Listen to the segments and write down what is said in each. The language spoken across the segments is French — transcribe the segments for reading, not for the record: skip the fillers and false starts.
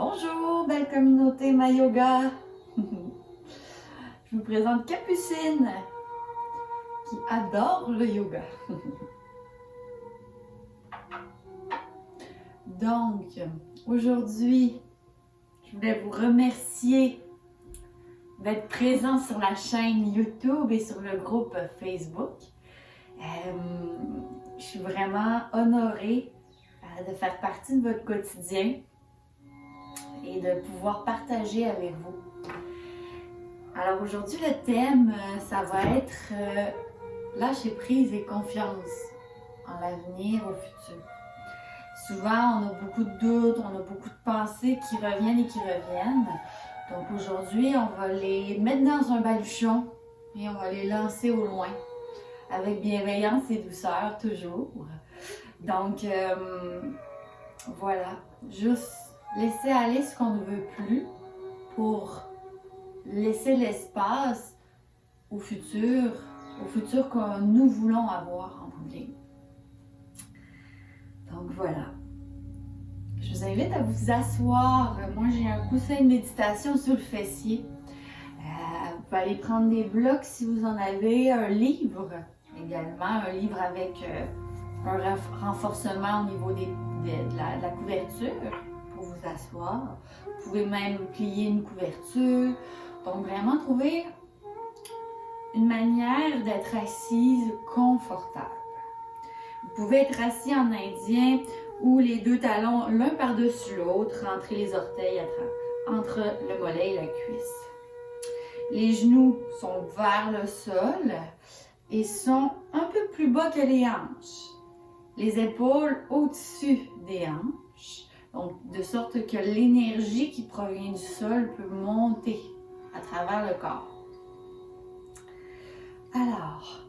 Bonjour, belle communauté My Yoga. Je vous présente Capucine qui adore le yoga. Donc, aujourd'hui, je voulais vous remercier d'être présent sur la chaîne YouTube et sur le groupe Facebook. Je suis vraiment honorée de faire partie de votre quotidien et de pouvoir partager avec vous. Alors aujourd'hui, le thème, ça va être lâcher prise et confiance en l'avenir, au futur. Souvent, on a beaucoup de doutes, on a beaucoup de pensées qui reviennent et qui reviennent. Donc aujourd'hui, on va les mettre dans un baluchon et on va les lancer au loin, avec bienveillance et douceur, toujours. Donc, voilà, juste laisser aller ce qu'on ne veut plus pour laisser l'espace au futur que nous voulons avoir en bout de ligne. Donc voilà. Je vous invite à vous asseoir. Moi, j'ai un coussin de méditation sur le fessier. Vous pouvez aller prendre des blocs si vous en avez, un livre également, un livre avec un renforcement au niveau de la couverture pour vous asseoir. Vous pouvez même plier une couverture. Donc vraiment trouver une manière d'être assise confortable. Vous pouvez être assis en indien ou les deux talons l'un par-dessus l'autre, rentrer les orteils entre le mollet et la cuisse. Les genoux sont vers le sol et sont un peu plus bas que les hanches. Les épaules au-dessus des hanches, donc de sorte que l'énergie qui provient du sol peut monter à travers le corps. Alors,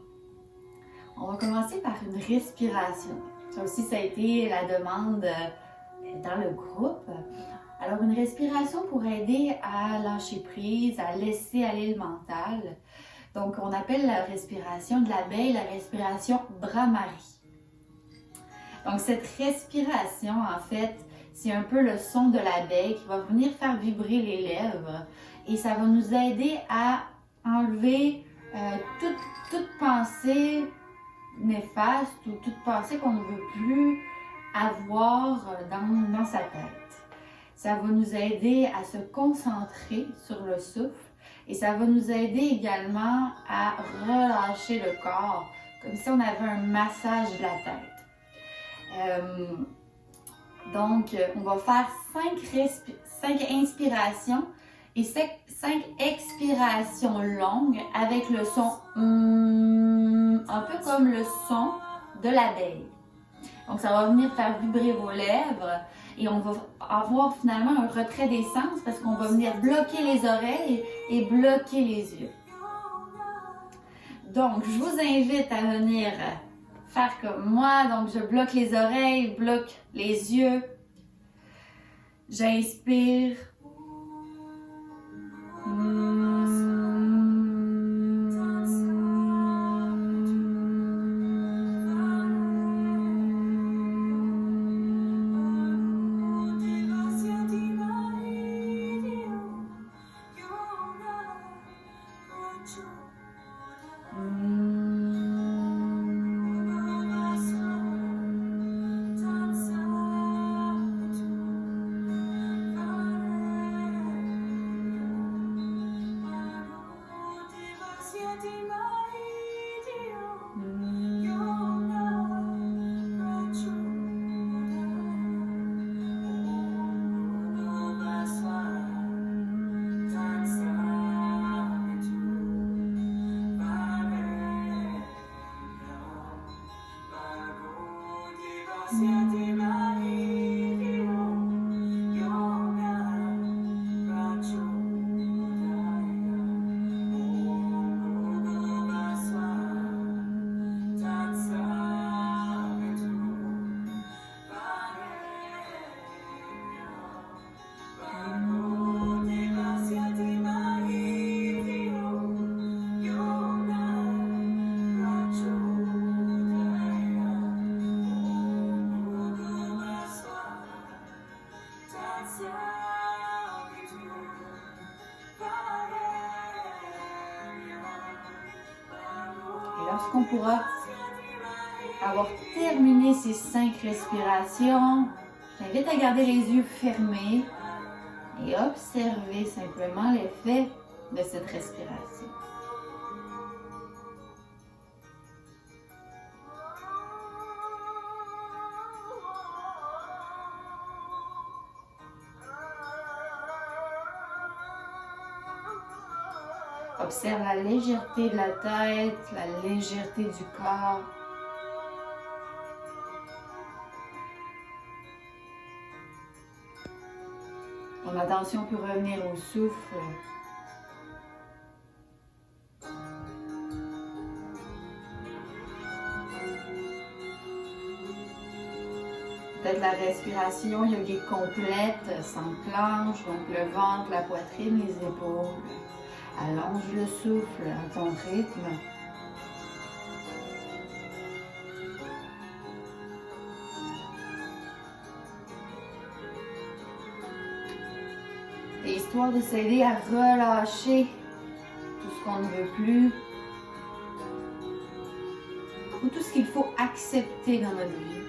on va commencer par une respiration. Ça aussi, ça a été la demande dans le groupe. Alors, une respiration pour aider à lâcher prise, à laisser aller le mental. Donc, on appelle la respiration de l'abeille la respiration Brahmari. Donc, cette respiration, en fait, c'est un peu le son de l'abeille qui va venir faire vibrer les lèvres et ça va nous aider à enlever toute pensée néfaste ou toute pensée qu'on ne veut plus avoir dans sa tête. Ça va nous aider à se concentrer sur le souffle et ça va nous aider également à relâcher le corps, comme si on avait un massage de la tête. Donc, on va faire 5 inspirations et 5 expirations longues avec le son un peu comme le son de l'abeille. Donc, ça va venir faire vibrer vos lèvres et on va avoir finalement un retrait des sens parce qu'on va venir bloquer les oreilles et bloquer les yeux. Donc, je vous invite à venir faire comme moi. Donc, je bloque les oreilles, bloque les yeux. J'inspire. lorsqu'on pourra avoir terminé ces 5 respirations, je t'invite à garder les yeux fermés et observer simplement l'effet de cette respiration. Observe la légèreté de la tête, la légèreté du corps. Ton attention peut revenir au souffle. Peut-être la respiration yogique complète s'enclenche, donc le ventre, la poitrine, les épaules. Allonge le souffle à ton rythme. Et histoire de s'aider à relâcher tout ce qu'on ne veut plus ou tout ce qu'il faut accepter dans notre vie.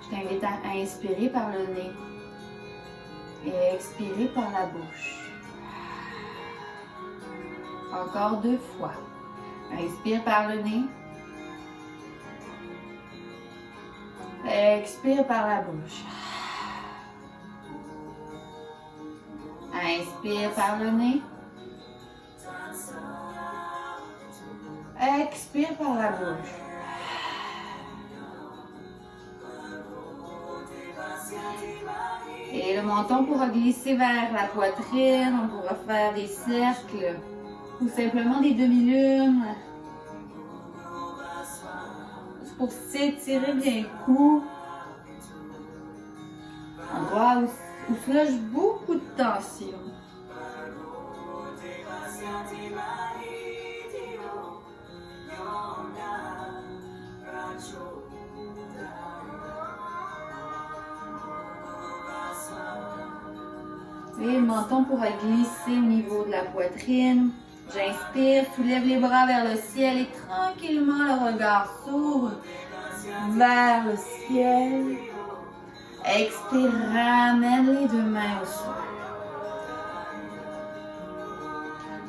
Je t'invite à inspirer par le nez et expirer par la bouche. Encore 2 fois. Inspire par le nez. Expire par la bouche. Inspire par le nez. Expire par la bouche. Et le menton pourra glisser vers la poitrine. On pourra faire des cercles ou simplement des demi-lunes. Juste pour s'étirer bien le cou. Endroit où se lâche beaucoup de tension. Et le menton pourra glisser au niveau de la poitrine. J'inspire, soulève les bras vers le ciel et tranquillement le regard s'ouvre vers le ciel. Expire, ramène les 2 mains au sol.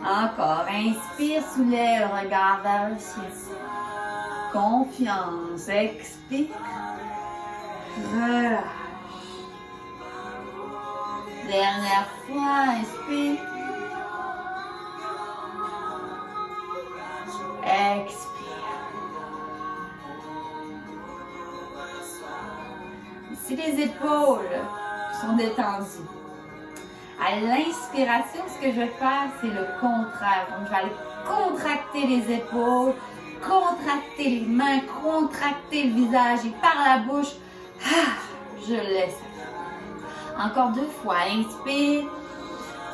Encore, inspire, soulève le regard vers le ciel. Confiance, expire, relâche. Dernière fois, inspire. Expire. Ici, les épaules sont détendues. À l'inspiration, ce que je vais faire, c'est le contraire. Donc, je vais aller contracter les épaules, contracter les mains, contracter le visage et par la bouche, je laisse. Encore 2 fois. Inspire.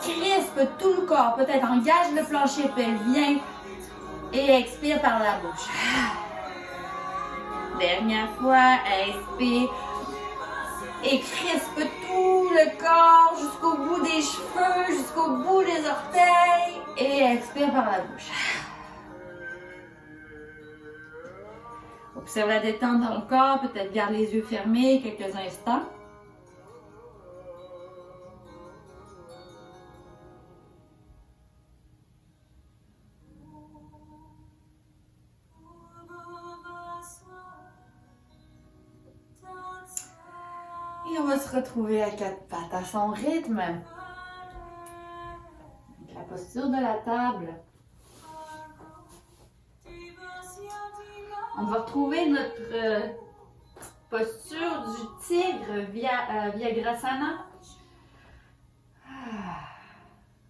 Crispe tout le corps. Peut-être engage le plancher pelvien. Et expire par la bouche. Dernière fois. Inspire. Et crispe tout le corps jusqu'au bout des cheveux, jusqu'au bout des orteils. Et expire par la bouche. Observe la détente dans le corps. Peut-être garde les yeux fermés quelques instants. Et on va se retrouver à 4 pattes à son rythme. Avec la posture de la table. On va retrouver notre posture du tigre Vyagrasana.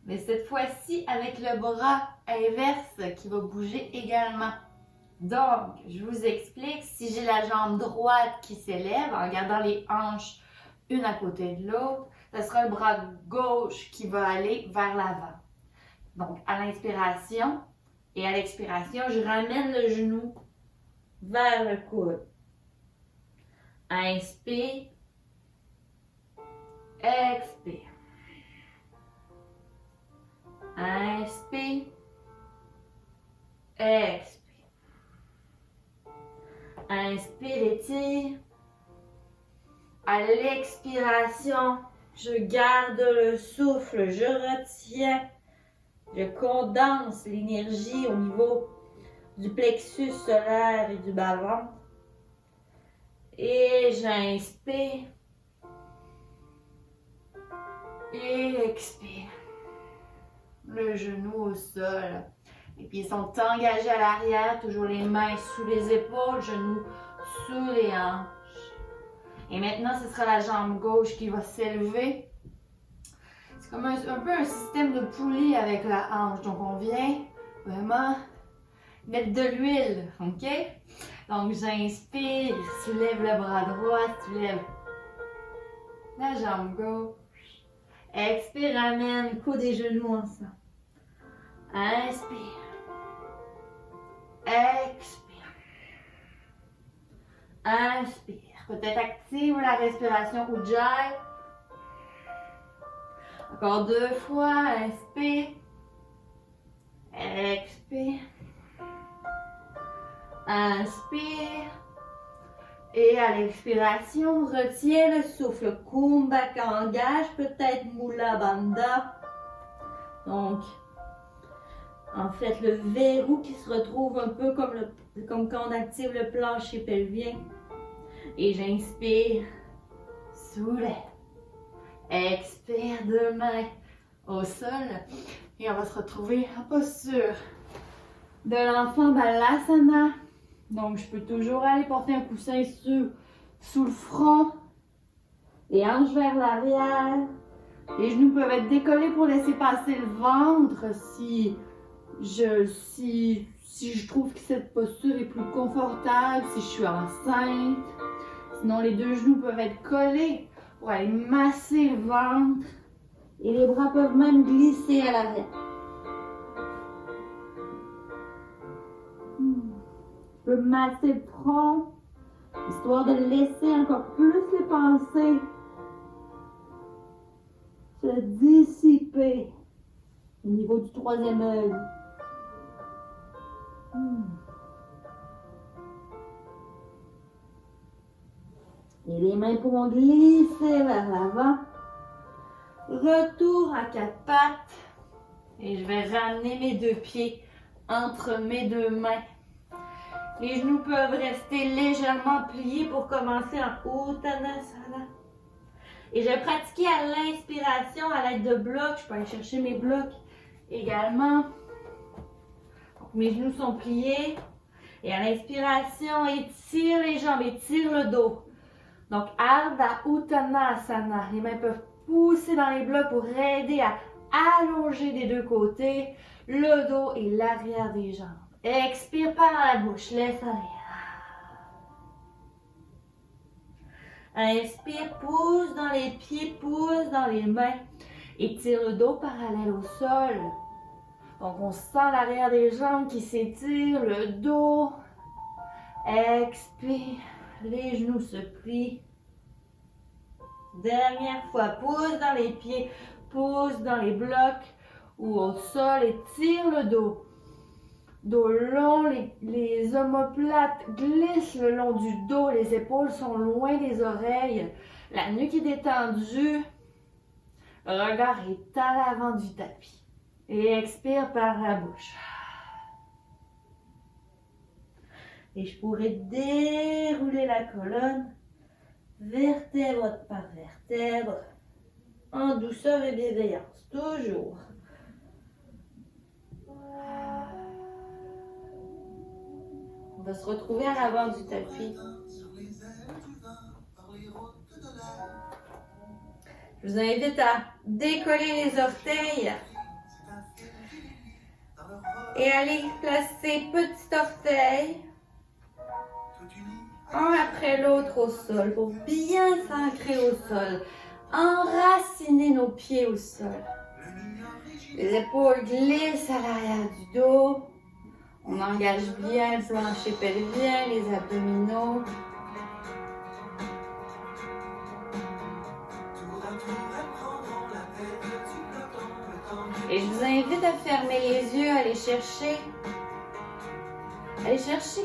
Mais cette fois-ci avec le bras inverse qui va bouger également. Donc, je vous explique, si j'ai la jambe droite qui s'élève en gardant les hanches une à côté de l'autre, ce sera le bras gauche qui va aller vers l'avant. Donc, à l'inspiration et à l'expiration, je ramène le genou vers le coude. Inspire, expire. Inspire, À l'expiration, je garde le souffle, je retiens, je condense l'énergie au niveau du plexus solaire et du bas-ventre. Et j'inspire. Et expire. Le genou au sol. Les pieds sont engagés à l'arrière, toujours les mains sous les épaules, genoux sous les hanches. Et maintenant, ce sera la jambe gauche qui va s'élever. C'est comme un peu un système de poulie avec la hanche. Donc, on vient vraiment mettre de l'huile, ok? Donc, j'inspire, tu lèves le bras droit, tu lèves la jambe gauche. Expire, ramène, coude et genoux ensemble. Inspire. Expire. Inspire. Peut-être active la respiration Ujjayi. Encore 2 fois. Inspire. Expire. Inspire. Et à l'expiration, retiens le souffle. Kumbhaka, engage peut-être Mula Bandha. Donc, en fait, le verrou qui se retrouve un peu comme quand on active le plancher pelvien. Et j'inspire, soulève. Expire, 2 mains au sol. Et on va se retrouver en posture de l'enfant Balasana. Donc, je peux toujours aller porter un coussin sous le front. Les hanches vers l'arrière. Les genoux peuvent être décollés pour laisser passer le ventre si je trouve que cette posture est plus confortable, si je suis enceinte. Sinon, les 2 genoux peuvent être collés pour aller masser le ventre. Et les bras peuvent même glisser à l'arrière. Je peux masser le front, histoire de laisser encore plus les pensées se dissiper au niveau du 3e œil. Et les mains pourront glisser vers l'avant. Retour à 4 pattes. Et je vais ramener mes 2 pieds entre mes 2 mains. Les genoux peuvent rester légèrement pliés pour commencer en Uttanasana. Et je vais pratiquer à l'inspiration à l'aide de blocs. Je peux aller chercher mes blocs également. Donc, mes genoux sont pliés. Et à l'inspiration, étire les jambes, étire le dos. Donc, Ardha Uttanasana. Les mains peuvent pousser dans les blocs pour aider à allonger des 2 côtés le dos et l'arrière des jambes. Expire par la bouche, laisse aller. Inspire, pousse dans les pieds, pousse dans les mains. Étire le dos parallèle au sol. Donc, on sent l'arrière des jambes qui s'étire, le dos. Expire, les genoux se plient. Dernière fois, pousse dans les pieds, pousse dans les blocs ou au sol, étire le dos. Dos long, les omoplates glissent le long du dos, les épaules sont loin des oreilles, la nuque est détendue, le regard est à l'avant du tapis. Et expire par la bouche. Et je pourrais dérouler la colonne, vertèbre par vertèbre, en douceur et bienveillance, toujours. On va se retrouver à l'avant du tapis. Je vous invite à décoller les orteils et aller placer petit orteil un après l'autre au sol pour bien s'ancrer au sol. Enraciner nos pieds au sol. Les épaules glissent à l'arrière du dos. On engage bien le plancher pelvien, les abdominaux. Et je vous invite à fermer les yeux, à aller chercher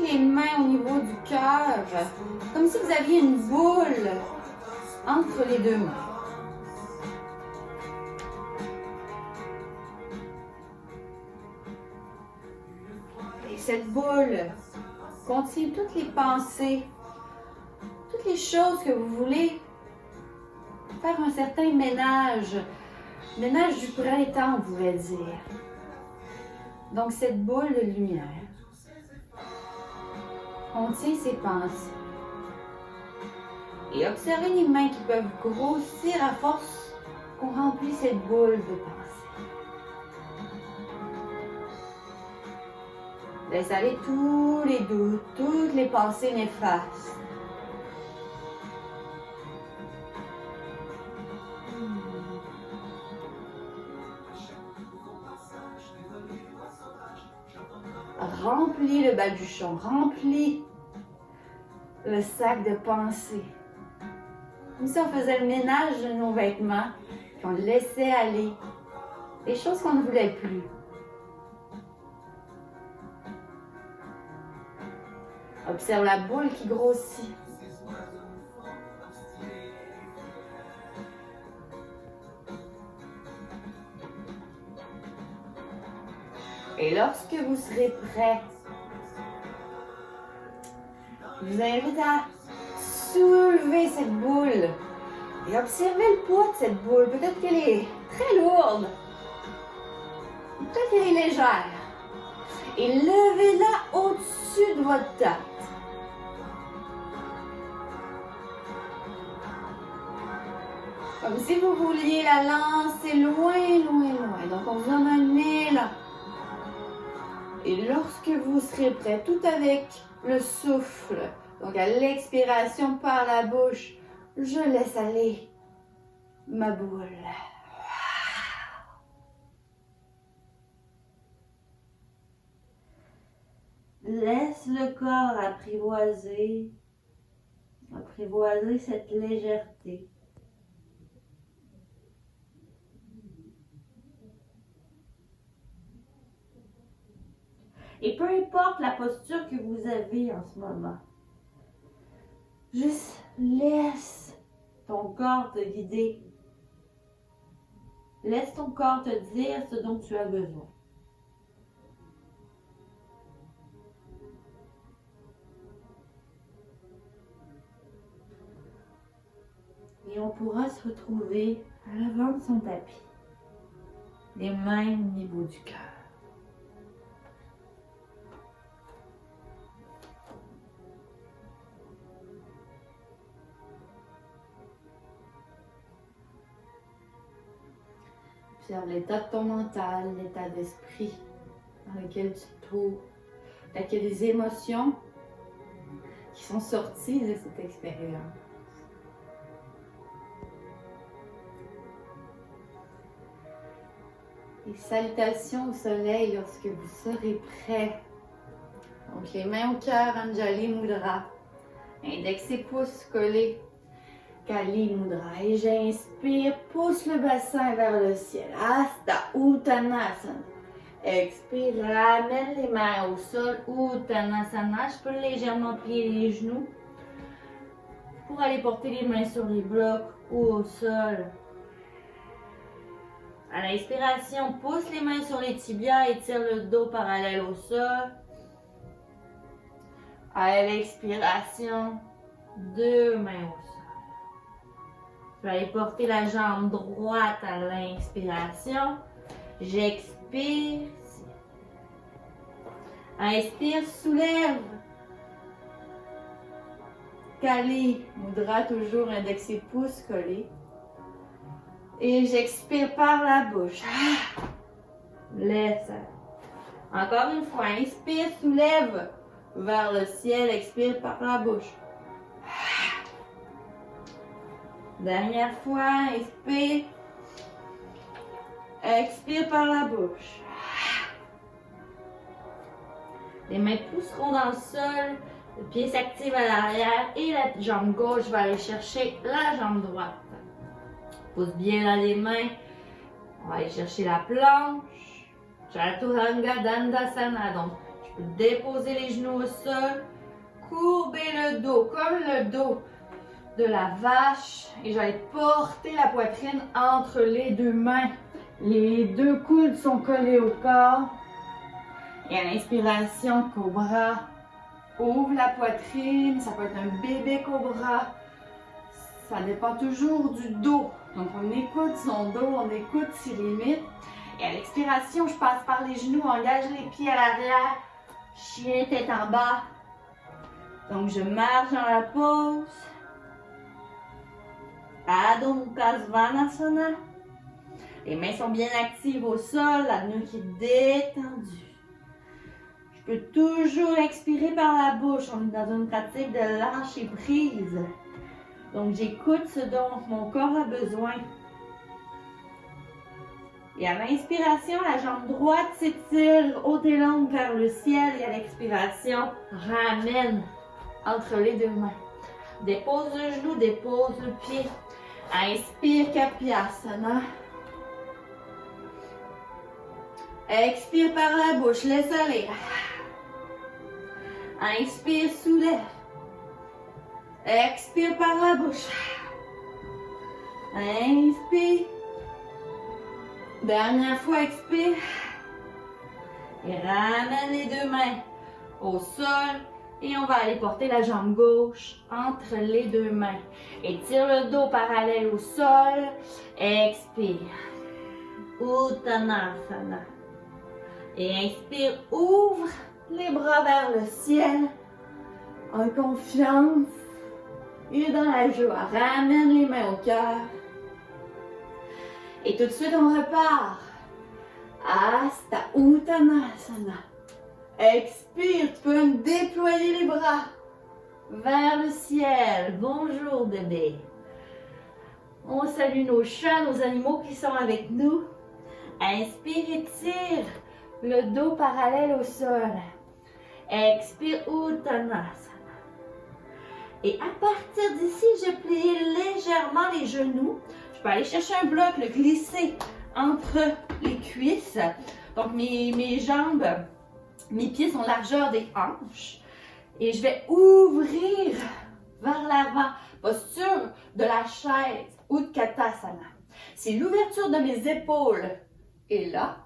les mains au niveau du cœur, comme si vous aviez une boule entre les deux mains. Et cette boule contient toutes les pensées, toutes les choses que vous voulez faire un certain ménage du printemps, on pourrait dire. Donc cette boule de lumière contient ces pensées. Et observez les mains qui peuvent grossir à force qu'on remplit cette boule de pensées. Laisse aller tous les doutes, toutes les pensées néfastes. Remplis le baluchon, remplis le sac de pensées. Comme si on faisait le ménage de nos vêtements, qu'on laissait aller les choses qu'on ne voulait plus. Observe la boule qui grossit. Et lorsque vous serez prêt, je vous invite à soulever cette boule et observer le poids de cette boule. Peut-être qu'elle est très lourde, peut-être qu'elle est légère. Et levez-la au-dessus de votre tête. Comme si vous vouliez la lancer loin, loin, loin. Donc on vous en amener là. Et lorsque vous serez prêt, tout avec le souffle, donc à l'expiration par la bouche, je laisse aller ma boule. Laisse le corps apprivoiser cette légèreté. Et peu importe la posture que vous avez en ce moment, juste laisse ton corps te guider. Laisse ton corps te dire ce dont tu as besoin. Et on pourra se retrouver à l'avant de son tapis, les mains au niveau du cœur. Observe l'état de ton mental, l'état d'esprit dans lequel tu te trouves. Peut-être qu'il y a des émotions qui sont sorties de cette expérience. Et salutations au soleil lorsque vous serez prêts. Donc les mains au cœur, Anjali Mudra. Index et pouce collés. Kali Mudra. Et j'inspire, pousse le bassin vers le ciel. Hasta Uttanasana. Expire, ramène les mains au sol. Uttanasana. Je peux légèrement plier les genoux pour aller porter les mains sur les blocs ou au sol. À l'inspiration, pousse les mains sur les tibias et tire le dos parallèle au sol. À l'expiration, deux mains au sol. Je vais aller porter la jambe droite à l'inspiration. J'expire. Inspire, soulève. Kali Mudra, toujours index et pouce collés. Et j'expire par la bouche. Laisse. Encore une fois, inspire, soulève vers le ciel, expire par la bouche. Dernière fois, inspire. Expire par la bouche. Les mains pousseront dans le sol, le pied s'active à l'arrière et la jambe gauche va aller chercher la jambe droite. Pousse bien dans les mains. On va aller chercher la planche. Chaturanga Dandasana. Donc, je peux déposer les genoux au sol. Courber le dos, comme le dos de la vache et je vais porter la poitrine entre les deux mains. Les deux coudes sont collés au corps. Et à l'inspiration, cobra. Ouvre la poitrine, ça peut être un bébé cobra. Ça dépend toujours du dos. Donc on écoute son dos, on écoute ses limites. Et à l'expiration, je passe par les genoux, engage les pieds à l'arrière. Chien tête en bas. Donc je marche dans la pose. Adho Mukha Svanasana. Les mains sont bien actives au sol, la nuque est détendue. Je peux toujours expirer par la bouche. On est dans une pratique de lâcher prise. Donc j'écoute ce dont mon corps a besoin. Et à l'inspiration, la jambe droite s'étire haute et longue vers le ciel. Et à l'expiration, ramène entre les deux mains. Dépose le genou, dépose le pied. Inspire, Kapiasana. Expire par la bouche, laisse aller. Inspire, soulève. Expire par la bouche. Inspire. Dernière fois, expire. Et ramène les deux mains au sol. Et on va aller porter la jambe gauche entre les deux mains. Étire le dos parallèle au sol. Expire. Uttanasana. Et inspire, ouvre les bras vers le ciel. En confiance. Et dans la joie. Ramène les mains au cœur. Et tout de suite, on repart. Hasta Uttanasana. Expire, tu peux même déployer les bras vers le ciel. Bonjour bébé. On salue nos chats, nos animaux qui sont avec nous. Inspire, étire le dos parallèle au sol. Expire, Uttanasana. Et à partir d'ici, je plie légèrement les genoux. Je peux aller chercher un bloc, le glisser entre les cuisses. Donc mes jambes, mes pieds sont largeur des hanches. Et je vais ouvrir vers l'avant. Posture de la chaise, Utkatasana. Si l'ouverture de mes épaules est là,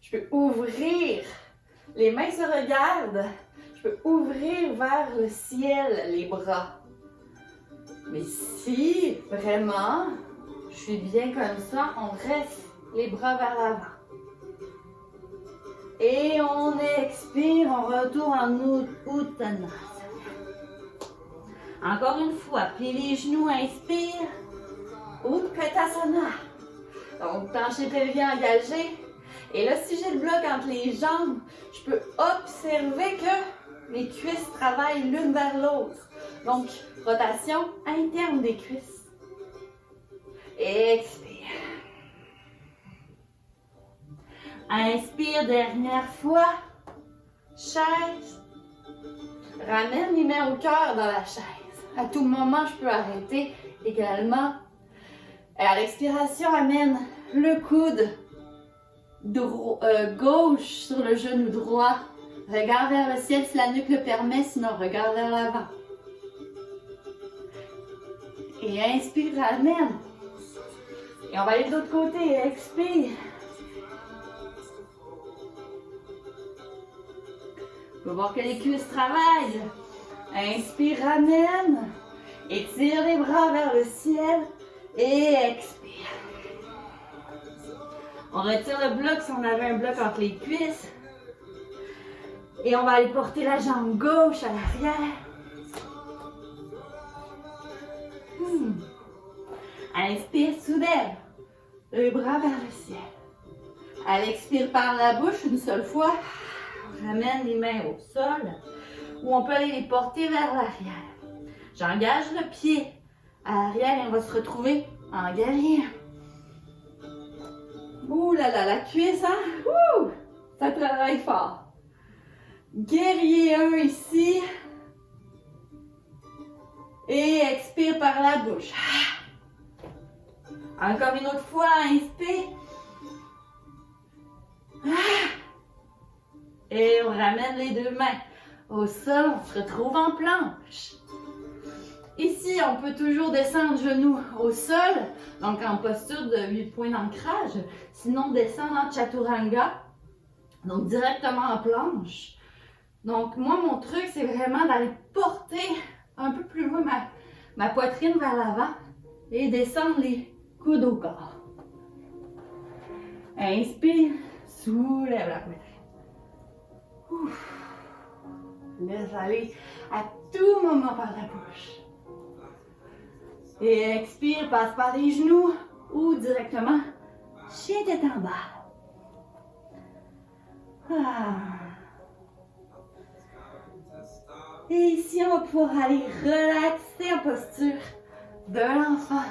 je peux ouvrir. Les mains se regardent. Je peux ouvrir vers le ciel les bras. Mais si vraiment je suis bien comme ça, on reste les bras vers l'avant. Et on expire, on retourne en Uttanasana. Encore une fois, plie les genoux, inspire. Utkatasana. Donc, plancher pelvien engagé. Et là, si j'ai le bloc entre les jambes, je peux observer que mes cuisses travaillent l'une vers l'autre. Donc, rotation interne des cuisses. Expire. Inspire, dernière fois. Chaise. Ramène les mains au cœur dans la chaise. À tout moment, je peux arrêter également. Et à l'expiration, amène le coude gauche sur le genou droit. Regarde vers le ciel si la nuque le permet, sinon regarde vers l'avant. Et inspire, ramène. Et on va aller de l'autre côté. Expire. On peut voir que les cuisses travaillent. Inspire, ramène. Étire les bras vers le ciel. Et expire. On retire le bloc si on avait un bloc entre les cuisses. Et on va aller porter la jambe gauche à l'arrière. Inspire, soulève le bras vers le ciel. Elle expire par la bouche une seule fois. On ramène les mains au sol. Ou on peut aller les porter vers l'arrière. J'engage le pied à l'arrière et on va se retrouver en guerrier. Ouh là là, la cuisse, hein? Ouh! Ça travaille fort. Guerrier 1 ici. Et expire par la bouche. Encore une autre fois, inspire. Et on ramène les deux mains au sol, on se retrouve en planche. Ici, on peut toujours descendre genoux au sol, donc en posture de 8 points d'ancrage. Sinon, descendre en chaturanga, donc directement en planche. Donc, moi, mon truc, c'est vraiment d'aller porter un peu plus loin ma poitrine vers l'avant et descendre les coudes au corps. Inspire, soulève la poitrine. Ouf. Laisse aller à tout moment par la bouche. Et expire, passe par les genoux ou directement chien tête en bas. Ah. Et ici, on va pouvoir aller relaxer en posture de l'enfant.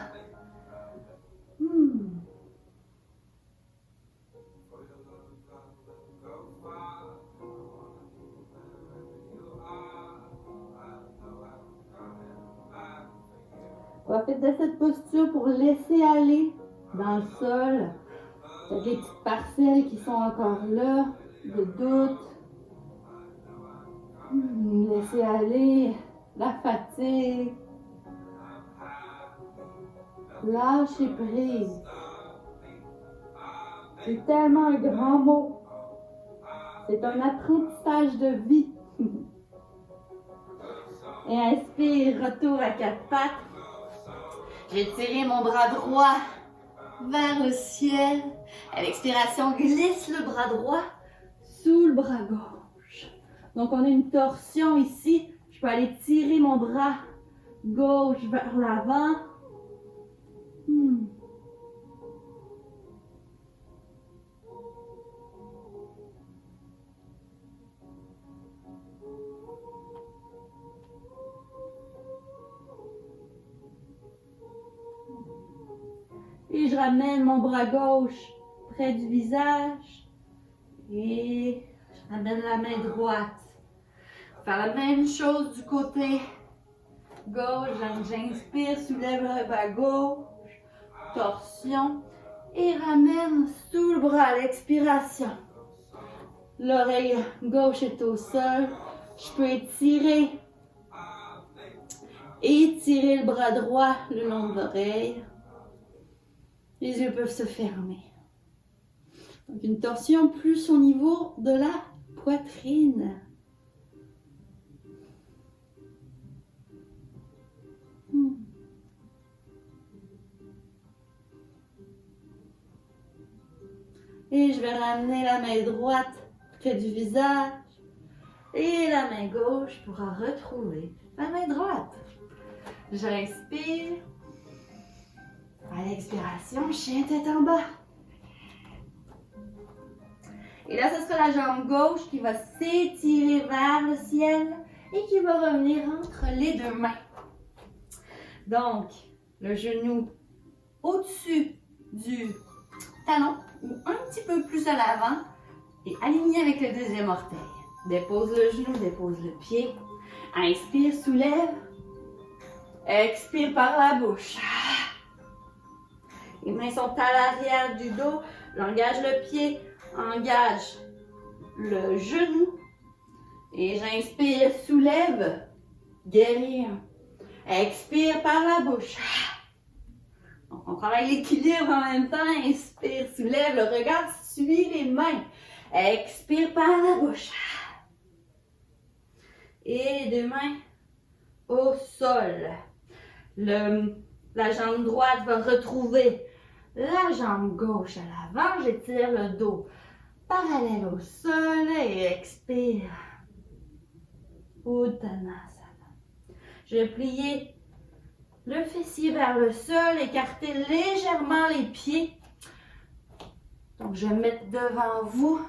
Profite de cette posture pour laisser aller dans le sol. Peut-être les petites parcelles qui sont encore là, de doute. Laisser aller la fatigue. Lâcher prise. C'est tellement un grand mot. C'est un apprentissage de vie. Et inspire, retour à quatre pattes. J'ai tiré mon bras droit vers le ciel. À l'expiration, glisse le bras droit sous le bras gauche. Donc, on a une torsion ici. Je peux aller tirer mon bras gauche vers l'avant. Et je ramène mon bras gauche près du visage. Et je ramène la main droite. Faire la même chose du côté gauche. J'inspire, soulève le bras gauche. Torsion. Et ramène sous le bras à l'expiration. L'oreille gauche est au sol. Je peux étirer le bras droit le long de l'oreille. Les yeux peuvent se fermer. Donc une torsion plus au niveau de la poitrine. Et je vais ramener la main droite près du visage. Et la main gauche pourra retrouver la main droite. J'inspire. À l'expiration, chien tête en bas. Et là, ce sera la jambe gauche qui va s'étirer vers le ciel et qui va revenir entre les deux mains. Donc, le genou au-dessus du talon ou un petit peu plus à l'avant et aligné avec le deuxième orteil. Dépose le genou, dépose le pied. Inspire, soulève. Expire par la bouche. Les mains sont à l'arrière du dos. J'engage le pied, engage le genou. Et j'inspire, soulève, guérir. Expire par la bouche. Donc, on travaille l'équilibre en même temps. Inspire, soulève, le regard suit les mains. Expire par la bouche. Et les deux mains au sol. La jambe droite va retrouver la jambe gauche à l'avant. J'étire le dos parallèle au sol et expire. Uttanasana. Je vais plier le fessier vers le sol, écarter légèrement les pieds. Donc, je vais me mettre devant vous.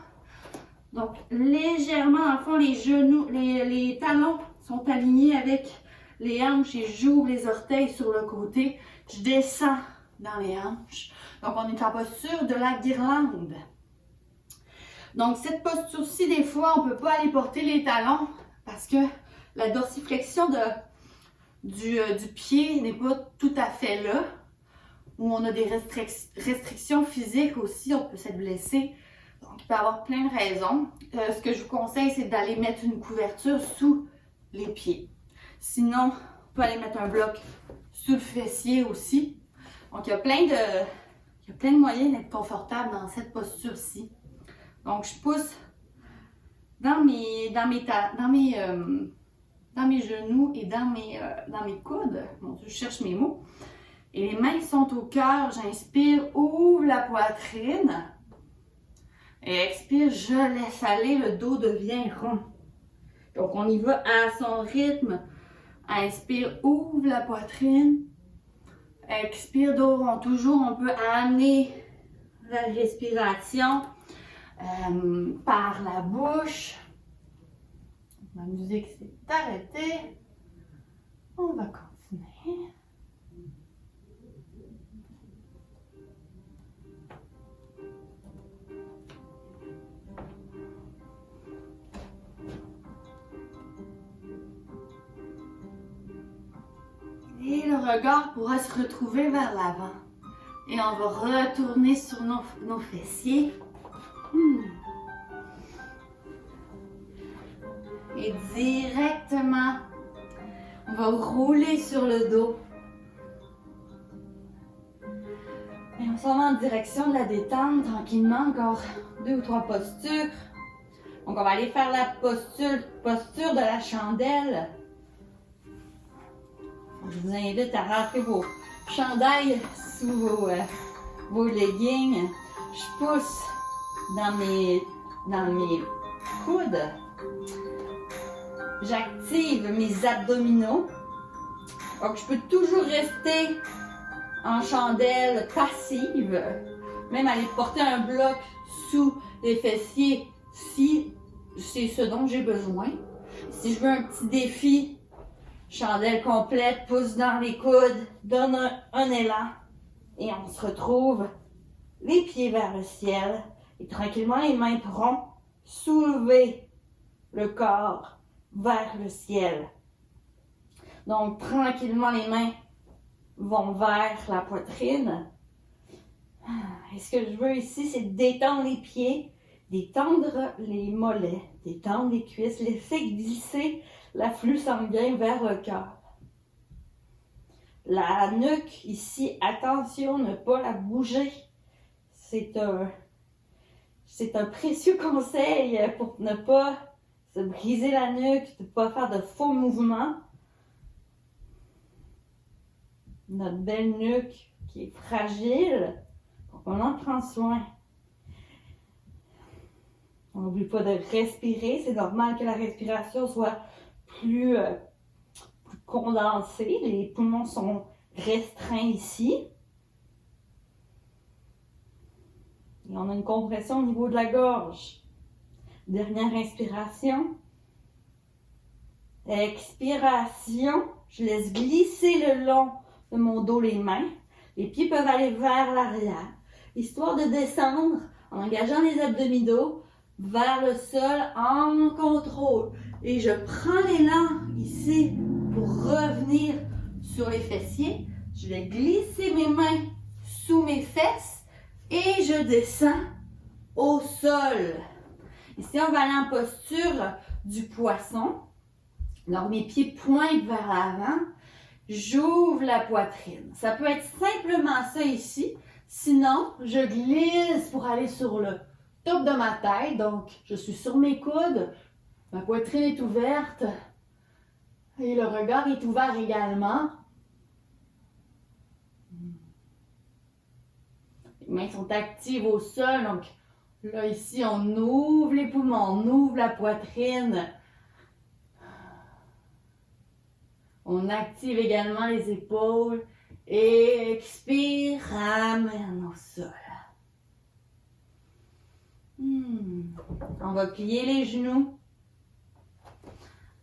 Donc, légèrement, en fond, les genoux, les talons sont alignés avec les hanches et j'ouvre les orteils sur le côté. Je descends dans les hanches. Donc, on est en posture de la guirlande. Donc, cette posture-ci, des fois, on ne peut pas aller porter les talons parce que la dorsiflexion du pied n'est pas tout à fait là. Ou on a des restrictions physiques aussi, on peut s'être blessé. Donc, il peut y avoir plein de raisons. Ce que je vous conseille, c'est d'aller mettre une couverture sous les pieds. Sinon, On peut aller mettre un bloc sous le fessier aussi. Donc, il y a plein de moyens d'être confortable dans cette posture-ci. Donc, je pousse dans mes genoux et dans mes coudes. Mon Dieu, je cherche mes mots. Et les mains sont au cœur. J'inspire, ouvre la poitrine. Et expire, je laisse aller. Le dos devient rond. Donc, on y va à son rythme. Inspire, ouvre la poitrine. Expire, dos rond. Toujours, on peut amener la respiration par la bouche. Ma musique s'est arrêtée. On va continuer. Et le regard pourra se retrouver vers l'avant. Et on va retourner sur nos fessiers. Et directement, on va rouler sur le dos. Et on s'en va en direction de la détente, tranquillement, encore 2 ou 3 postures. Donc on va aller faire la posture de la chandelle. Je vous invite à rentrer vos chandails sous vos leggings. Je pousse dans mes coudes. J'active mes abdominaux. Donc, je peux toujours rester en chandelle passive. Même aller porter un bloc sous les fessiers si c'est ce dont j'ai besoin. Si je veux un petit défi, chandelle complète, pouce dans les coudes, donne un élan et on se retrouve les pieds vers le ciel et tranquillement les mains pourront soulever le corps vers le ciel. Donc tranquillement les mains vont vers la poitrine. Et ce que je veux ici, c'est détendre les pieds, détendre les mollets, détendre les cuisses, laisser glisser l'afflux sanguin vers le cœur. La nuque ici, attention, ne pas la bouger. C'est un précieux conseil pour ne pas se briser la nuque, de ne pas faire de faux mouvements. Notre belle nuque qui est fragile, on en prend soin. On n'oublie pas de respirer. C'est normal que la respiration soit plus condensée. Les poumons sont restreints ici. Et on a une compression au niveau de la gorge. Dernière inspiration. Expiration. Je laisse glisser le long de mon dos les mains. Les pieds peuvent aller vers l'arrière, histoire de descendre en engageant les abdominaux vers le sol en contrôle. Et je prends l'élan ici pour revenir sur les fessiers. Je vais glisser mes mains sous mes fesses et je descends au sol. Ici, on va aller en posture du poisson. Alors, mes pieds pointent vers l'avant. J'ouvre la poitrine. Ça peut être simplement ça ici. Sinon, je glisse pour aller sur le top de ma tête. Donc, je suis sur mes coudes. Ma poitrine est ouverte. Et le regard est ouvert également. Les mains sont actives au sol. Donc, là, ici, on ouvre les poumons, on ouvre la poitrine. On active également les épaules. Et expire, ramène au sol. On va plier les genoux.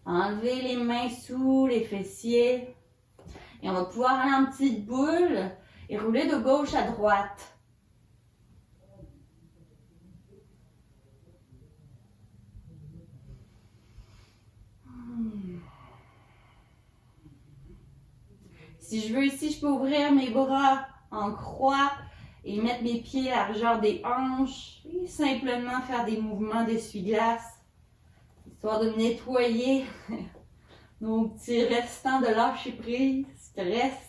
Enlever les mains sous les fessiers. Et on va pouvoir aller en petite boule et rouler de gauche à droite. Si je veux ici, je peux ouvrir mes bras en croix et mettre mes pieds à la largeur des hanches et simplement faire des mouvements d'essuie-glace, histoire de me nettoyer nos petits restants de lâcher prise qui restent.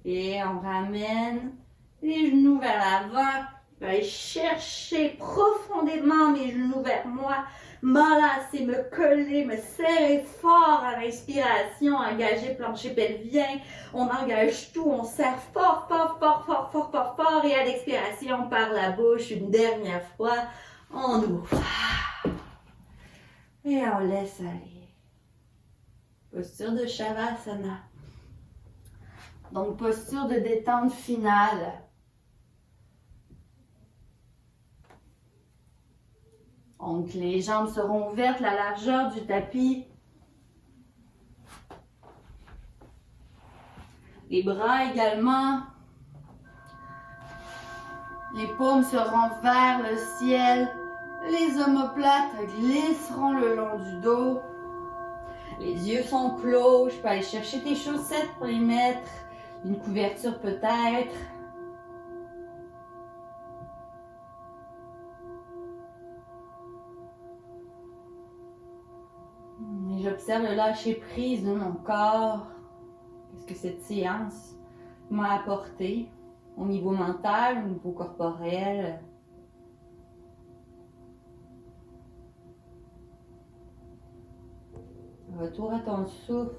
Et on ramène les genoux vers l'avant. Je vais aller chercher profondément mes genoux vers moi. M'enlacer, me coller, me serrer fort à l'inspiration. Engager plancher pelvien. On engage tout. On serre fort, fort, fort, fort, fort, fort, fort. Et à l'expiration, par la bouche, une dernière fois, on ouvre. Et on laisse aller. Posture de Shavasana. Donc, posture de détente finale. Donc, les jambes seront ouvertes, la largeur du tapis. Les bras également. Les paumes seront vers le ciel. Les omoplates glisseront le long du dos. Les yeux sont clos. Je peux aller chercher tes chaussettes pour les mettre. Une couverture peut-être. Et j'observe le lâcher prise de mon corps. Qu'est-ce que cette séance m'a apporté au niveau mental, au niveau corporel. Retour à ton souffle.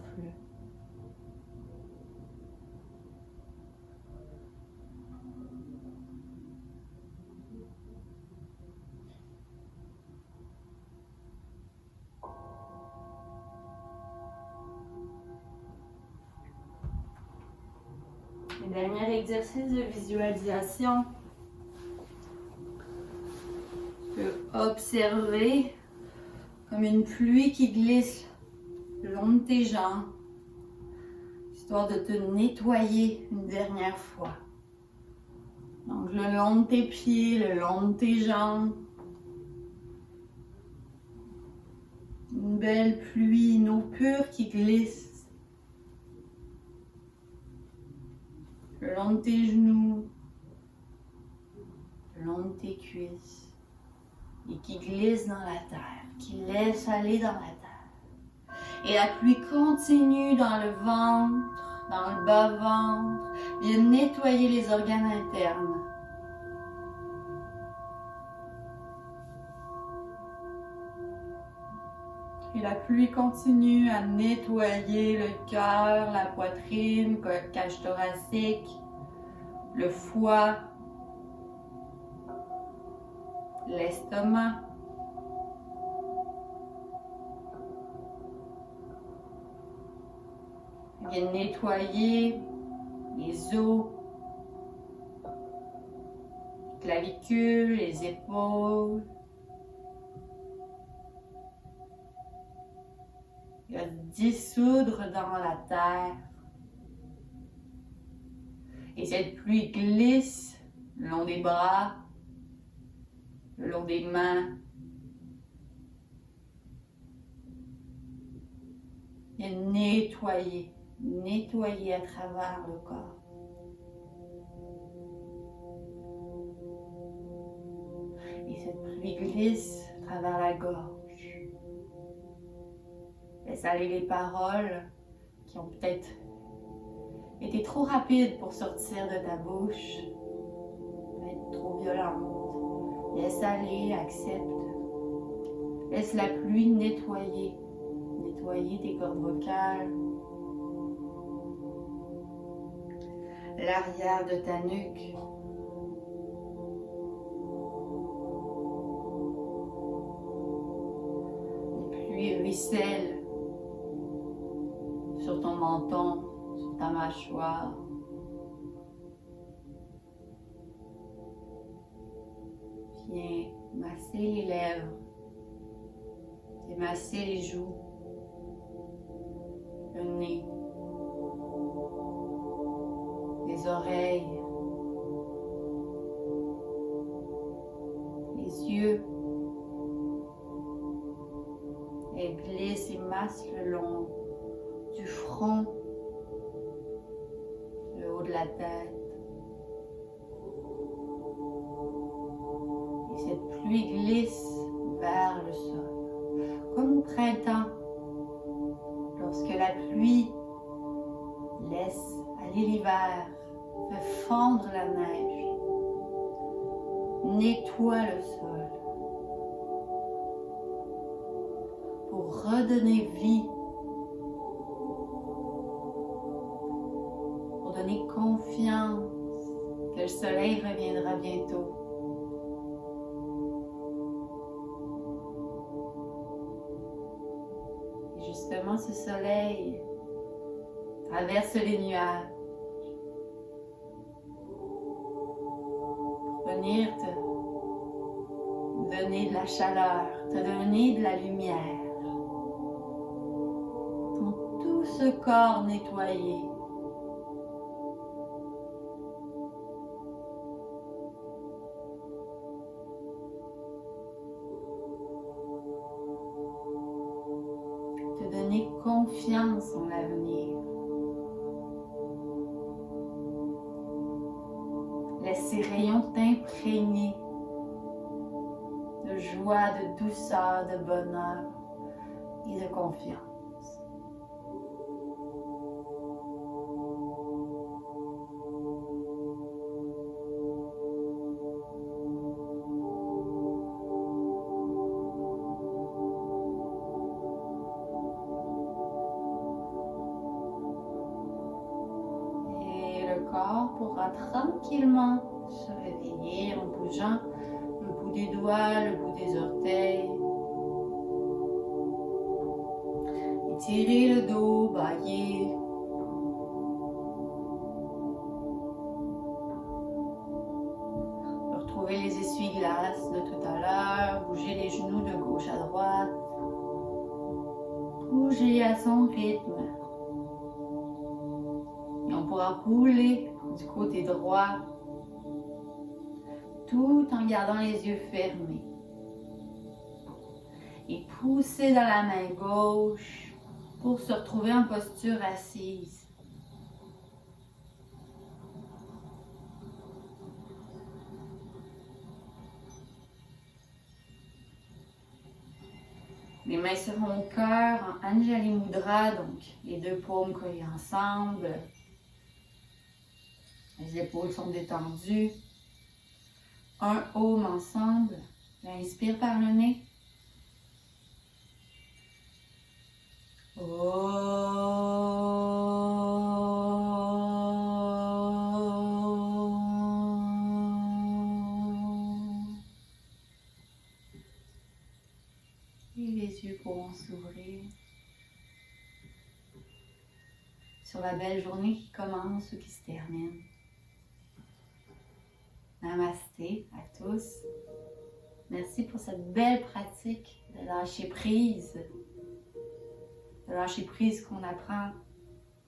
Le dernier exercice de visualisation. Tu peux observer comme une pluie qui glisse le long de tes jambes, histoire de te nettoyer une dernière fois. Donc le long de tes pieds, le long de tes jambes. Une belle pluie, une eau pure qui glisse le long de tes genoux, le long de tes cuisses et qui glisse dans la terre, qui laisse aller dans la terre. Et la pluie continue dans le ventre, dans le bas-ventre, vient nettoyer les organes internes. Et la pluie continue à nettoyer le cœur, la poitrine, cage thoracique, le foie, l'estomac. Elle vient nettoyer les os, les clavicules, les épaules. Il va dissoudre dans la terre. Et cette pluie glisse le long des bras, le long des mains. Et nettoyer à travers le corps. Et cette pluie glisse à travers la gorge. Laisse aller les paroles qui ont peut-être été trop rapides pour sortir de ta bouche, peut-être trop violentes. Laisse aller, accepte. Laisse la pluie nettoyer tes cordes vocales, l'arrière de ta nuque. La pluie ruisselle sur ton menton, sur ta mâchoire. Viens masser les lèvres, viens masser les joues, le nez, les oreilles, les yeux. Et glisse et masse le long du front, le haut de la tête. Et cette pluie glisse vers le sol, comme au printemps, lorsque la pluie laisse aller l'hiver, fait fondre la neige, nettoie le sol pour redonner vie, pour donner confiance que le soleil reviendra bientôt. Et justement, ce soleil traverse les nuages pour venir te donner de la chaleur, te donner de la lumière. Tout ce corps nettoyé. Te donner confiance en l'avenir. Laisse ces rayons t'imprégner de joie, de douceur, de bonheur et de confiance. Pourra tranquillement se réveiller en bougeant le bout des doigts, le bout des orteils. Étirer le dos, bailler. Retrouver les essuie-glaces de tout à l'heure, bouger les genoux de gauche à droite. Bouger à son rythme. Et on pourra rouler du côté droit, tout en gardant les yeux fermés. Et pousser dans la main gauche pour se retrouver en posture assise. Les mains sur mon cœur en Anjali Mudra, donc les deux paumes collées ensemble. Les épaules sont détendues. Un Om ensemble. Inspire par le nez. Et les yeux pourront s'ouvrir sur la belle journée qui commence ou qui se termine. Namasté à tous. Merci pour cette belle pratique de lâcher prise. De lâcher prise qu'on apprend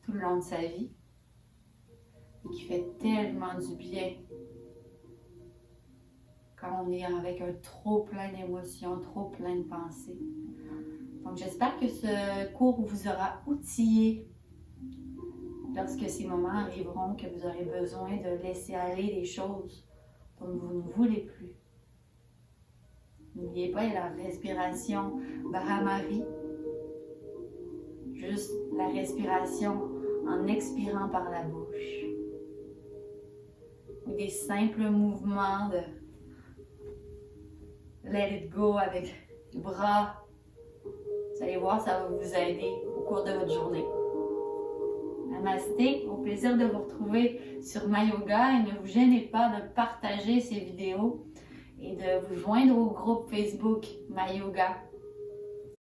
tout le long de sa vie et qui fait tellement du bien quand on est avec un trop plein d'émotions, trop plein de pensées. Donc j'espère que ce cours vous aura outillé lorsque ces moments arriveront, que vous aurez besoin de laisser aller les choses dont vous ne voulez plus. N'oubliez pas, il y a la respiration Bharamari, juste la respiration en expirant par la bouche. Ou des simples mouvements de let it go avec les bras. Vous allez voir, ça va vous aider au cours de votre journée. Namasté, au plaisir de vous retrouver sur MyYoga et ne vous gênez pas de partager ces vidéos et de vous joindre au groupe Facebook MyYoga.